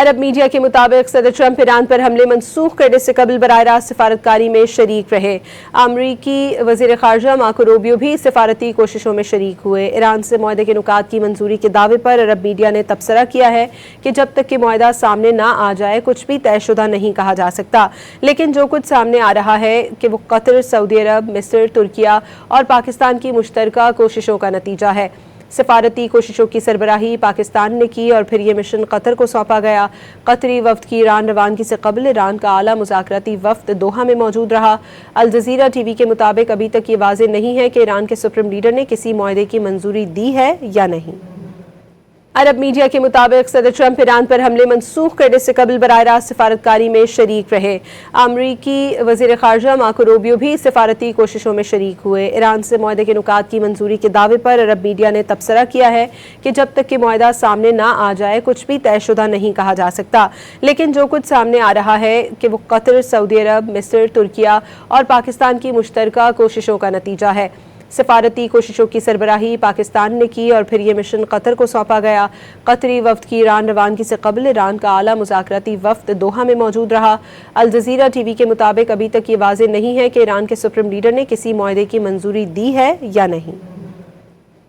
अरब media के मुताबिक सदर ट्रंप ईरान पर हमले मंसूख करने से कबल बराह रास्त सिफारतकारी में शरीक रहे। अमरीकी वज़ीर ख़ारजा मार्को रूबियो भी सिफारती कोशिशों में शरीक हुए। ईरान से मुआहदे के नुकात की मंजूरी के दावे पर अरब मीडिया ने तबसरा किया है कि जब तक कि मुआहदा सामने ना आ जाए कुछ भी तयशुदा नहीं कहा जा सकता, लेकिन जो कुछ सामने आ रहा है कि वो कतर, सऊदी अरब, मिस्र, तुर्किया और पाकिस्तान की मुश्तरका कोशिशों का नतीजा है। सिफारती कोशिशों की सरबराही पाकिस्तान ने की और फिर ये मिशन कतर को सौंपा गया। कतरी वफ्द की ईरान रवानगी से कबल ईरान का आला मुज़ाकराती वफ्द दोहा में मौजूद रहा। अल जज़ीरा टीवी के मुताबिक अभी तक ये वाज़ेह नहीं है कि ईरान के सुप्रीम लीडर ने किसी मुआहदे की मंजूरी दी है या नहीं। अरब मीडिया के मुताबिक सदर ट्रंप ईरान पर हमले मंसूख करने से कबल बराह रास्त सिफारतकारी में शरीक रहे। अमरीकी वज़ीर ख़ारजा मार्को रूबियो भी सिफारती कोशिशों में शरीक हुए। ईरान से मुआहदे के नुकात की मंजूरी के दावे पर अरब मीडिया ने तबसरा किया है कि जब तक कि मुआहदा सामने ना आ जाए कुछ भी तयशुदा नहीं कहा जा सकता, लेकिन जो कुछ सामने आ रहा है कि वो कतर, सऊदी अरब, मिस्र, तुर्किया और पाकिस्तान की मुश्तरका कोशिशों का नतीजा है। सिफारती कोशिशों की सरबराही पाकिस्तान ने की और फिर ये मिशन कतर को सौंपा गया। कतरी वफ्द की ईरान रवानगी से कबल ईरान का आला मुज़ाकराती वफ्द दोहा में मौजूद रहा। अल जज़ीरा टीवी के मुताबिक अभी तक ये वाज़ेह नहीं है कि ईरान के सुप्रीम लीडर ने किसी मुआहदे की मंजूरी दी है या नहीं।